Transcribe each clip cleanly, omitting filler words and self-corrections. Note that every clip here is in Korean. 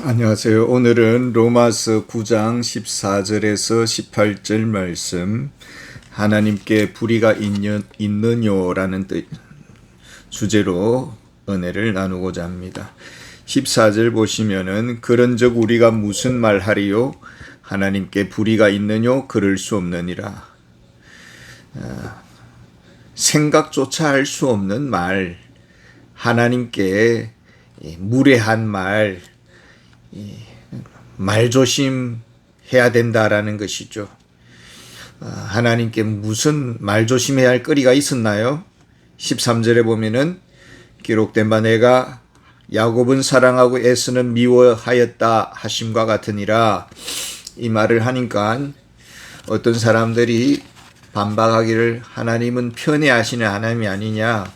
안녕하세요. 오늘은 로마서 9장 14절에서 18절 말씀, 하나님께 불의가 있느냐라는 주제로 은혜를 나누고자 합니다. 14절 보시면은 그런즉 우리가 무슨 말하리요? 하나님께 불의가 있느뇨? 그럴 수 없느니라. 생각조차 할 수 없는 말, 하나님께 무례한 말 조심해야 된다라는 것이죠. 하나님께 무슨 말 조심해야 할 거리가 있었나요? 13절에 보면은 기록된 바 내가 야곱은 사랑하고 에서는 미워하였다 하심과 같으니라. 이 말을 하니까 어떤 사람들이 반박하기를 하나님은 편애하시는 하나님이 아니냐,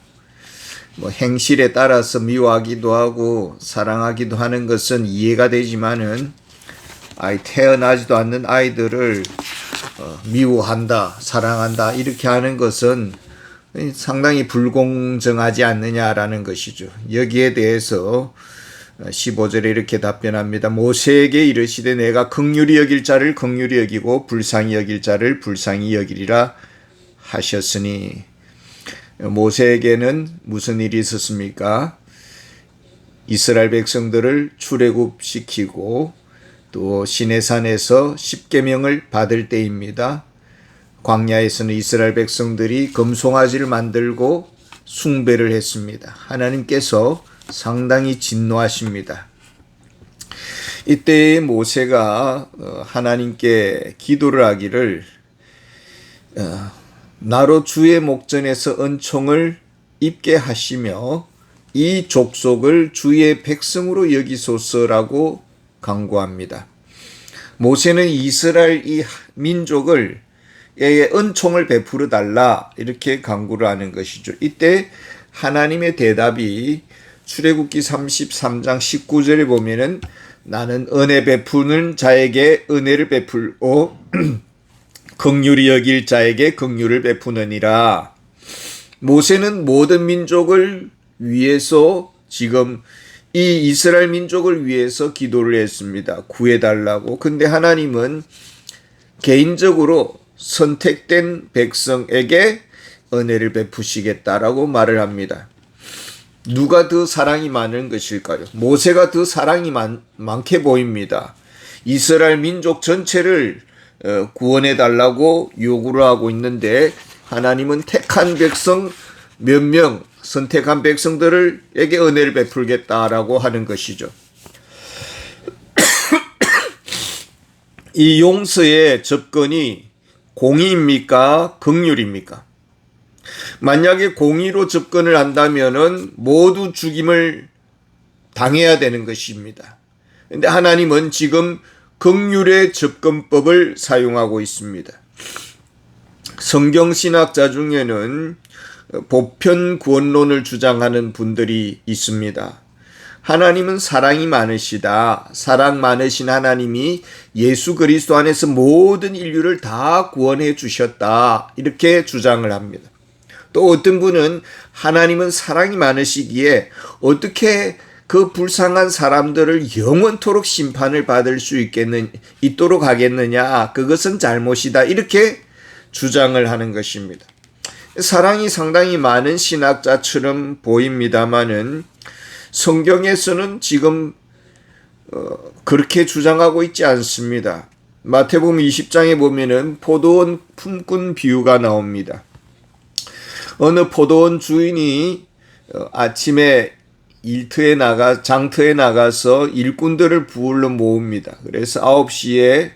행실에 따라서 미워하기도 하고 사랑하기도 하는 것은 이해가 되지만은 태어나지도 않는 아이들을 미워한다, 사랑한다 이렇게 하는 것은 상당히 불공정하지 않느냐라는 것이죠. 여기에 대해서 15절에 이렇게 답변합니다. 모세에게 이르시되 내가 긍휼히 여길 자를 긍휼히 여기고 불쌍히 여길 자를 불쌍히 여기리라 하셨으니, 모세에게는 무슨 일이 있었습니까? 이스라엘 백성들을 출애굽시키고 또 시내산에서 십계명을 받을 때입니다. 광야에서는 이스라엘 백성들이 금송아지를 만들고 숭배를 했습니다. 하나님께서 상당히 진노하십니다. 이때 모세가 하나님께 기도를 하기를 나로 주의 목전에서 은총을 입게 하시며 이 족속을 주의 백성으로 여기소서라고 간구합니다. 모세는 이스라엘 이 민족을 은총을 베풀어 달라 이렇게 간구를 하는 것이죠. 이때 하나님의 대답이 출애굽기 33장 19절에 보면은 나는 은혜 베푸는 자에게 은혜를 베풀고 긍휼히 여길 자에게 긍휼을 베푸느니라. 모세는 모든 민족을 위해서 지금 이 이스라엘 민족을 위해서 기도를 했습니다. 구해달라고. 근데 하나님은 개인적으로 선택된 백성에게 은혜를 베푸시겠다라고 말을 합니다. 누가 더 사랑이 많은 것일까요? 모세가 더 사랑이 많게 보입니다. 이스라엘 민족 전체를 구원해 달라고 요구를 하고 있는데 하나님은 택한 백성 몇 명, 선택한 백성들에게 은혜를 베풀겠다라고 하는 것이죠. 이 용서의 접근이 공의입니까? 긍휼입니까? 만약에 공의로 접근을 한다면은 모두 죽임을 당해야 되는 것입니다. 근데 하나님은 지금 긍휼의 접근법을 사용하고 있습니다. 성경신학자 중에는 보편구원론을 주장하는 분들이 있습니다. 하나님은 사랑이 많으시다. 사랑 많으신 하나님이 예수 그리스도 안에서 모든 인류를 다 구원해 주셨다. 이렇게 주장을 합니다. 또 어떤 분은 하나님은 사랑이 많으시기에 어떻게 그 불쌍한 사람들을 영원토록 심판을 받을 수 있도록 하겠느냐, 그것은 잘못이다 이렇게 주장을 하는 것입니다. 사랑이 상당히 많은 신학자처럼 보입니다마는 성경에서는 지금 그렇게 주장하고 있지 않습니다. 마태복음 20장에 보면은 포도원 품꾼 비유가 나옵니다. 어느 포도원 주인이 아침에 장터에 나가서 일꾼들을 불러 모읍니다. 그래서 9시에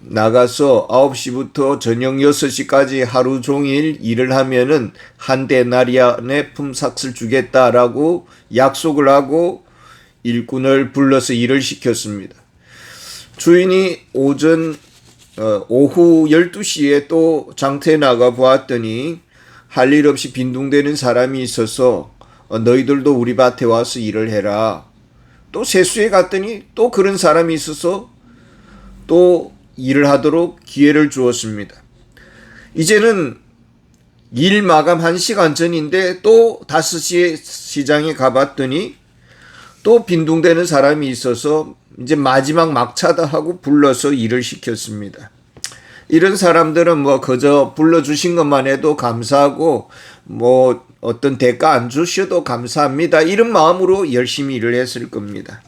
나가서 9시부터 저녁 6시까지 하루 종일 일을 하면은 한 데나리안의 품삯을 주겠다라고 약속을 하고 일꾼을 불러서 일을 시켰습니다. 주인이 오후 12시에 또 장터에 나가 보았더니 할 일 없이 빈둥대는 사람이 있어서 너희들도 우리 밭에 와서 일을 해라. 또 세수에 갔더니 또 그런 사람이 있어서 또 일을 하도록 기회를 주었습니다. 이제는 일 마감 1시간 전인데 또 5시에 시장에 가봤더니 또 빈둥대는 사람이 있어서 이제 마지막 막차다 하고 불러서 일을 시켰습니다. 이런 사람들은 뭐 그저 불러주신 것만 해도 감사하고 뭐 어떤 대가 안 주셔도 감사합니다. 이런 마음으로 열심히 일을 했을 겁니다.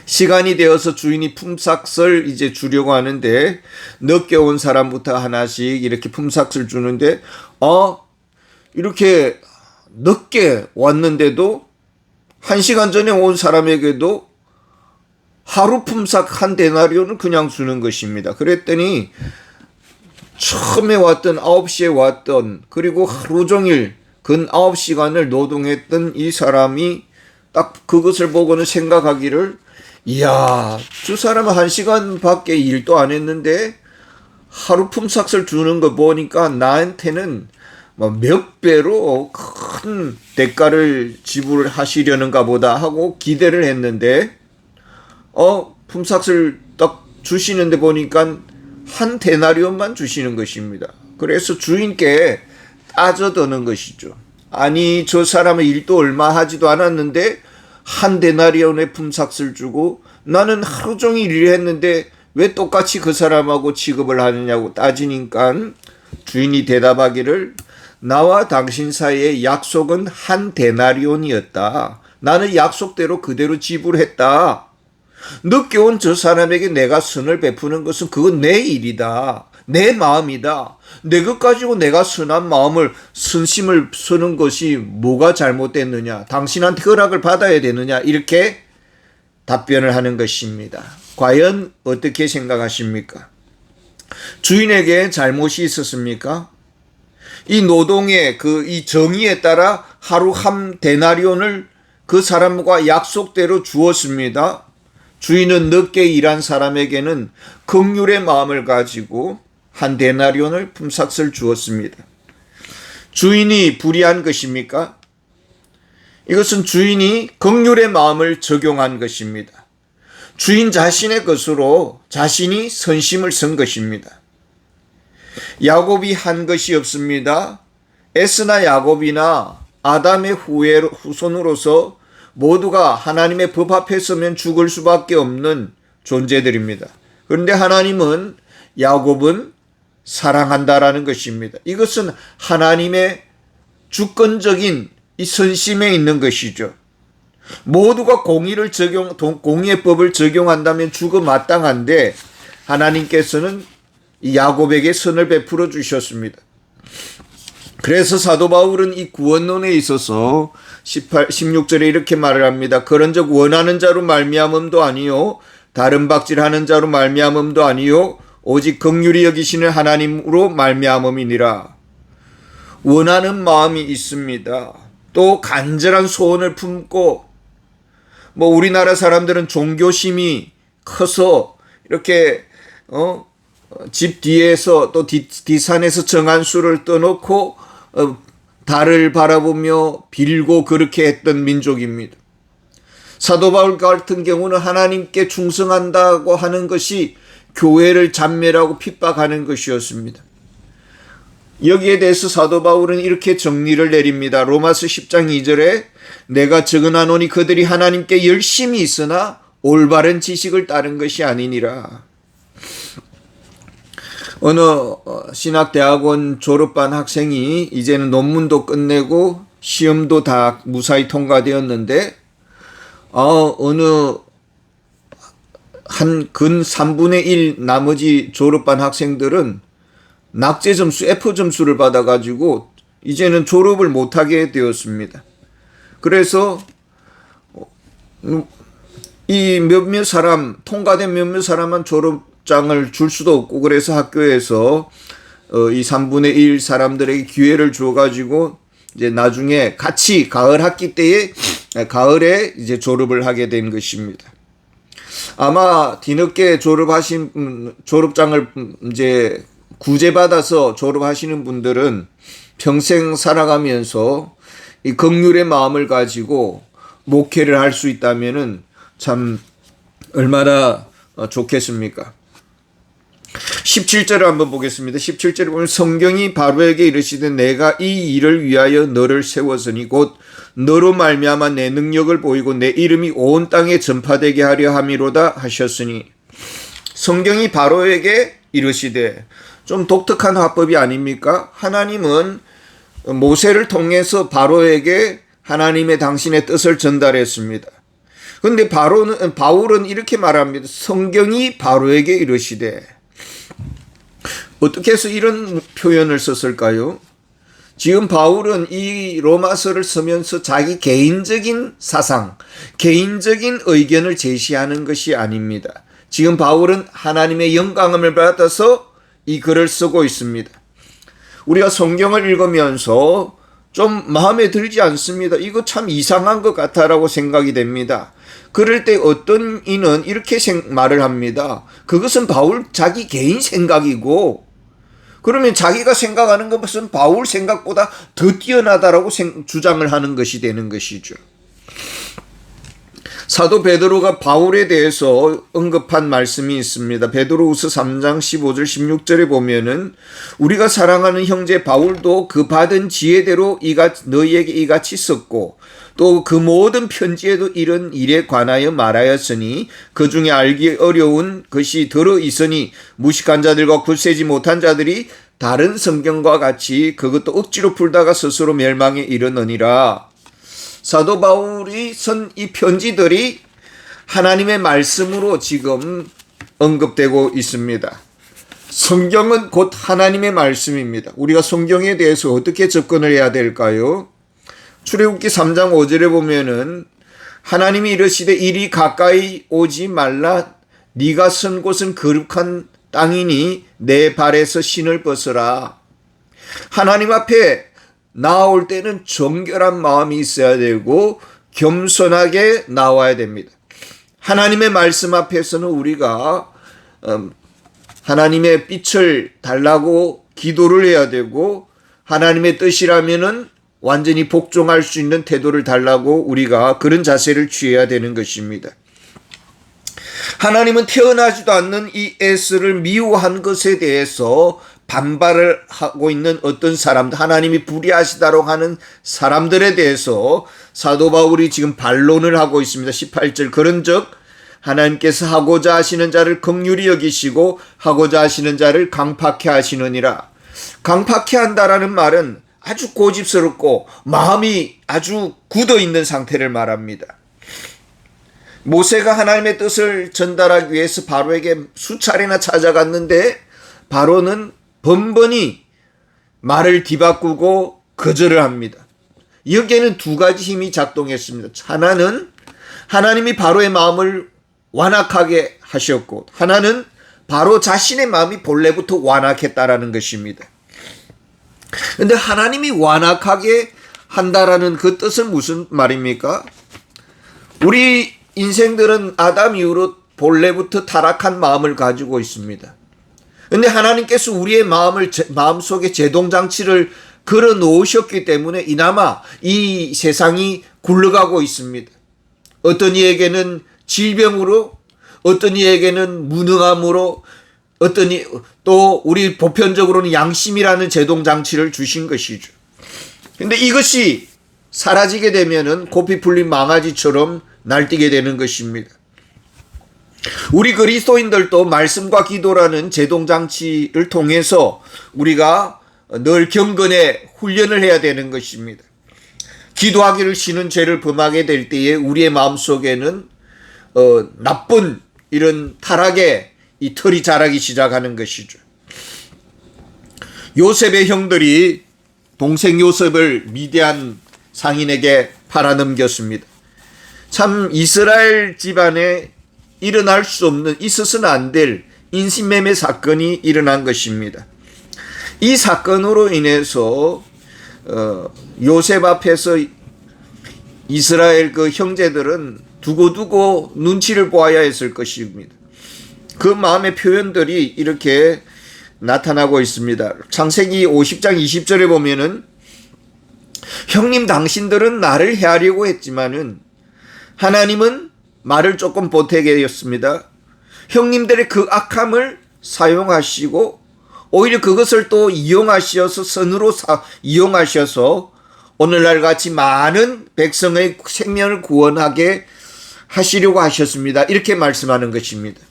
시간이 되어서 주인이 품삯을 이제 주려고 하는데 늦게 온 사람부터 하나씩 이렇게 품삯을 주는데 이렇게 늦게 왔는데도 1시간 전에 온 사람에게도 하루 품삯 한 데나리온을 그냥 주는 것입니다. 그랬더니 처음에 왔던 9시에 왔던 그리고 하루 종일 근 9시간을 노동했던 이 사람이 딱 그것을 보고는 생각하기를 이야, 저 사람은 1시간밖에 일도 안 했는데 하루 품삯을 주는 거 보니까 나한테는 몇 배로 큰 대가를 지불하시려는가 보다 하고 기대를 했는데 품삯을 딱 주시는데 보니까 한 데나리온만 주시는 것입니다. 그래서 주인께 따져드는 것이죠. 아니, 저 사람은 일도 얼마 하지도 않았는데 한 데나리온의 품삯을 주고 나는 하루 종일 일했는데 왜 똑같이 그 사람하고 취급을 하느냐고 따지니까 주인이 대답하기를 나와 당신 사이의 약속은 한 데나리온이었다. 나는 약속대로 그대로 지불했다. 늦게 온 저 사람에게 내가 선을 베푸는 것은 그건 내 일이다. 내 마음이다. 내 것 가지고 내가 선한 마음을 선심을 쓰는 것이 뭐가 잘못됐느냐. 당신한테 허락을 받아야 되느냐. 이렇게 답변을 하는 것입니다. 과연 어떻게 생각하십니까? 주인에게 잘못이 있었습니까? 이 노동의 이 정의에 따라 하루 한 데나리온을 그 사람과 약속대로 주었습니다. 주인은 늦게 일한 사람에게는 긍휼의 마음을 가지고 한 데나리온을 품삯을 주었습니다. 주인이 불의한 것입니까? 이것은 주인이 긍휼의 마음을 적용한 것입니다. 주인 자신의 것으로 자신이 선심을 쓴 것입니다. 야곱이 한 것이 없습니다. 에스나 야곱이나 아담의 후손으로서 모두가 하나님의 법 앞에 서면 죽을 수밖에 없는 존재들입니다. 그런데 하나님은 야곱은 사랑한다라는 것입니다. 이것은 하나님의 주권적인 이 선심에 있는 것이죠. 모두가 공의의 법을 적용한다면 죽어 마땅한데 하나님께서는 이 야곱에게 선을 베풀어 주셨습니다. 그래서 사도 바울은 이 구원론에 있어서 16절에 이렇게 말을 합니다. 그런즉 원하는 자로 말미암음도 아니요 다른 박질하는 자로 말미암음도 아니요 오직 긍휼히 여기시는 하나님으로 말미암음이니라. 원하는 마음이 있습니다. 또 간절한 소원을 품고 우리나라 사람들은 종교심이 커서 이렇게 집 뒤에서 또 뒷산에서 정한수를 떠놓고 달을 바라보며 빌고 그렇게 했던 민족입니다. 사도 바울 같은 경우는 하나님께 충성한다고 하는 것이 교회를 잔멸하고 핍박하는 것이었습니다. 여기에 대해서 사도 바울은 이렇게 정리를 내립니다. 로마서 10장 2절에 내가 적은하노니 그들이 하나님께 열심히 있으나 올바른 지식을 따른 것이 아니니라. 어느 신학대학원 졸업반 학생이 이제는 논문도 끝내고 시험도 다 무사히 통과되었는데 어느 한 근 3분의 1 나머지 졸업반 학생들은 낙제 점수, F 점수를 받아가지고 이제는 졸업을 못하게 되었습니다. 그래서 이 몇몇 사람, 통과된 몇몇 사람은 졸업장을 줄 수도 없고 그래서 학교에서 이 3분의 1 사람들에게 기회를 줘가지고 이제 나중에 같이 가을 학기 때에 가을에 이제 졸업을 하게 된 것입니다. 아마 뒤늦게 졸업장을 이제 구제받아서 졸업하시는 분들은 평생 살아가면서 이 긍휼의 마음을 가지고 목회를 할 수 있다면은 참 얼마나 좋겠습니까? 17절을 한번 보겠습니다. 17절에 보면 성경이 바로에게 이르시되 내가 이 일을 위하여 너를 세웠으니 곧 너로 말미암아 내 능력을 보이고 내 이름이 온 땅에 전파되게 하려 함이로다 하셨으니, 성경이 바로에게 이르시되, 좀 독특한 화법이 아닙니까? 하나님은 모세를 통해서 바로에게 하나님의 당신의 뜻을 전달했습니다. 그런데 바울은 이렇게 말합니다. 성경이 바로에게 이르시되. 어떻게 해서 이런 표현을 썼을까요? 지금 바울은 이 로마서를 쓰면서 자기 개인적인 사상, 개인적인 의견을 제시하는 것이 아닙니다. 지금 바울은 하나님의 영감을 받아서 이 글을 쓰고 있습니다. 우리가 성경을 읽으면서 좀 마음에 들지 않습니다. 이거 참 이상한 것 같아라고 생각이 됩니다. 그럴 때 어떤 이는 이렇게 말을 합니다. 그것은 바울 자기 개인 생각이고, 그러면 자기가 생각하는 것은 바울 생각보다 더 뛰어나다라고 주장을 하는 것이 되는 것이죠. 사도 베드로가 바울에 대해서 언급한 말씀이 있습니다. 베드로후서 3장 15절 16절에 보면은 우리가 사랑하는 형제 바울도 그 받은 지혜대로 너희에게 이같이 썼고 또 그 모든 편지에도 이런 일에 관하여 말하였으니 그 중에 알기 어려운 것이 들어 있으니 무식한 자들과 굳세지 못한 자들이 다른 성경과 같이 그것도 억지로 풀다가 스스로 멸망에 이르느니라. 사도 바울이 쓴 이 편지들이 하나님의 말씀으로 지금 언급되고 있습니다. 성경은 곧 하나님의 말씀입니다. 우리가 성경에 대해서 어떻게 접근을 해야 될까요? 출애굽기 3장 5절에 보면은 하나님이 이르시되 이리 가까이 오지 말라. 네가 선 곳은 거룩한 땅이니 내 발에서 신을 벗어라. 하나님 앞에 나올 때는 정결한 마음이 있어야 되고 겸손하게 나와야 됩니다. 하나님의 말씀 앞에서는 우리가 하나님의 빛을 달라고 기도를 해야 되고, 하나님의 뜻이라면은 완전히 복종할 수 있는 태도를 달라고 우리가 그런 자세를 취해야 되는 것입니다. 하나님은 태어나지도 않는 이 에스를 미워한 것에 대해서 반발을 하고 있는 어떤 사람들, 하나님이 불의하시다고 하는 사람들에 대해서 사도 바울이 지금 반론을 하고 있습니다. 18절 그런즉 하나님께서 하고자 하시는 자를 긍휼히 여기시고 하고자 하시는 자를 강팍해 하시느니라. 강팍해 한다라는 말은 아주 고집스럽고 마음이 아주 굳어 있는 상태를 말합니다. 모세가 하나님의 뜻을 전달하기 위해서 바로에게 수차례나 찾아갔는데 바로는 번번이 말을 뒤바꾸고 거절을 합니다. 여기에는 두 가지 힘이 작동했습니다. 하나는 하나님이 바로의 마음을 완악하게 하셨고, 하나는 바로 자신의 마음이 본래부터 완악했다라는 것입니다. 그런데 하나님이 완악하게 한다라는 그 뜻은 무슨 말입니까? 우리 인생들은 아담 이후로 본래부터 타락한 마음을 가지고 있습니다. 그런데 하나님께서 우리의 마음속에 제동장치를 걸어 놓으셨기 때문에 이나마 이 세상이 굴러가고 있습니다. 어떤 이에게는 질병으로, 어떤 이에게는 무능함으로, 어떤 또 우리 보편적으로는 양심이라는 제동장치를 주신 것이죠. 그런데 이것이 사라지게 되면은 고삐 풀린 망아지처럼 날뛰게 되는 것입니다. 우리 그리스도인들도 말씀과 기도라는 제동장치를 통해서 우리가 늘 경건의 훈련을 해야 되는 것입니다. 기도하기를 싫은 죄를 범하게 될 때에 우리의 마음속에는 나쁜 이런 타락의 이 털이 자라기 시작하는 것이죠. 요셉의 형들이 동생 요셉을 미디안 상인에게 팔아넘겼습니다. 참 이스라엘 집안에 일어날 수 없는, 있어서는 안 될 인신매매 사건이 일어난 것입니다. 이 사건으로 인해서 요셉 앞에서 이스라엘 그 형제들은 두고두고 눈치를 보아야 했을 것입니다. 그 마음의 표현들이 이렇게 나타나고 있습니다. 창세기 50장 20절에 보면은 형님 당신들은 나를 해하려고 했지만은 하나님은 말을 조금 보태게 하였습니다. 형님들의 그 악함을 사용하시고 오히려 그것을 또 이용하셔서 선으로 이용하셔서 오늘날 같이 많은 백성의 생명을 구원하게 하시려고 하셨습니다. 이렇게 말씀하는 것입니다.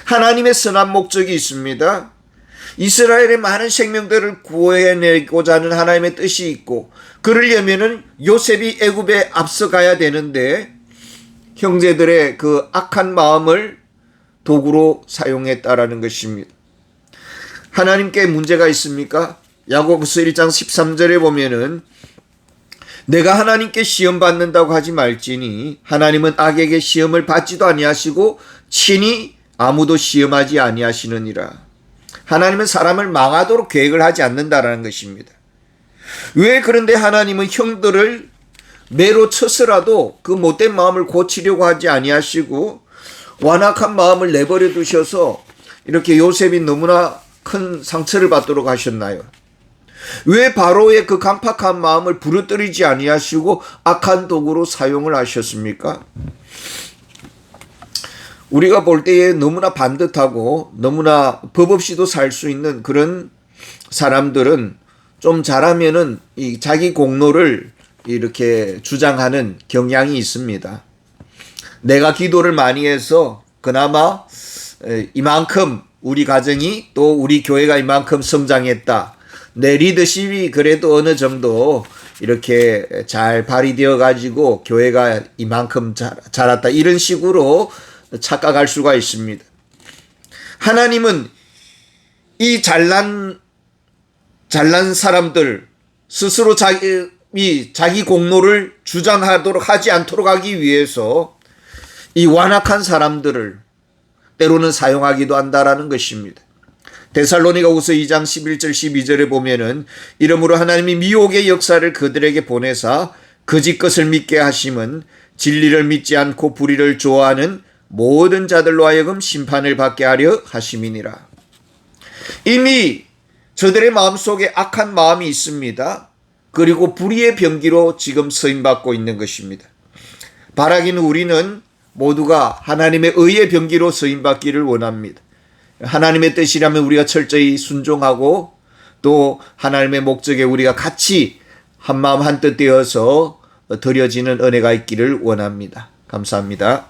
하나님의 선한 목적이 있습니다. 이스라엘의 많은 생명들을 구해내고자 하는 하나님의 뜻이 있고, 그러려면은 요셉이 애굽에 앞서가야 되는데 형제들의 그 악한 마음을 도구로 사용했다라는 것입니다. 하나님께 문제가 있습니까? 야고보서 1장 13절에 보면은 내가 하나님께 시험 받는다고 하지 말지니 하나님은 악에게 시험을 받지도 아니하시고 친히 아무도 시험하지 아니하시느니라. 하나님은 사람을 망하도록 계획을 하지 않는다라는 것입니다. 왜 그런데 하나님은 형들을 매로 쳐서라도 그 못된 마음을 고치려고 하지 아니하시고 완악한 마음을 내버려 두셔서 이렇게 요셉이 너무나 큰 상처를 받도록 하셨나요? 왜 바로의 그 강팍한 마음을 부르뜨리지 아니하시고 악한 도구로 사용을 하셨습니까? 우리가 볼 때에 너무나 반듯하고 너무나 법 없이도 살 수 있는 그런 사람들은 좀 잘하면은 이 자기 공로를 이렇게 주장하는 경향이 있습니다. 내가 기도를 많이 해서 그나마 이만큼 우리 가정이 또 우리 교회가 이만큼 성장했다. 내 리더십이 그래도 어느 정도 이렇게 잘 발휘되어 가지고 교회가 이만큼 자랐다. 이런 식으로 착각할 수가 있습니다. 하나님은 이 잘난 사람들 스스로 자기 공로를 주장하도록 하지 않도록 하기 위해서 이 완악한 사람들을 때로는 사용하기도 한다라는 것입니다. 데살로니가후서 2장 11절 12절에 보면은 이러므로 하나님이 미혹의 역사를 그들에게 보내사 거짓 것을 믿게 하심은 진리를 믿지 않고 불의를 좋아하는 모든 자들로 하여금 심판을 받게 하려 하심이니라. 이미 저들의 마음속에 악한 마음이 있습니다. 그리고 불의의 병기로 지금 쓰임받고 있는 것입니다. 바라기는 우리는 모두가 하나님의 의의 병기로 쓰임받기를 원합니다. 하나님의 뜻이라면 우리가 철저히 순종하고 또 하나님의 목적에 우리가 같이 한마음 한뜻 되어서 드려지는 은혜가 있기를 원합니다. 감사합니다.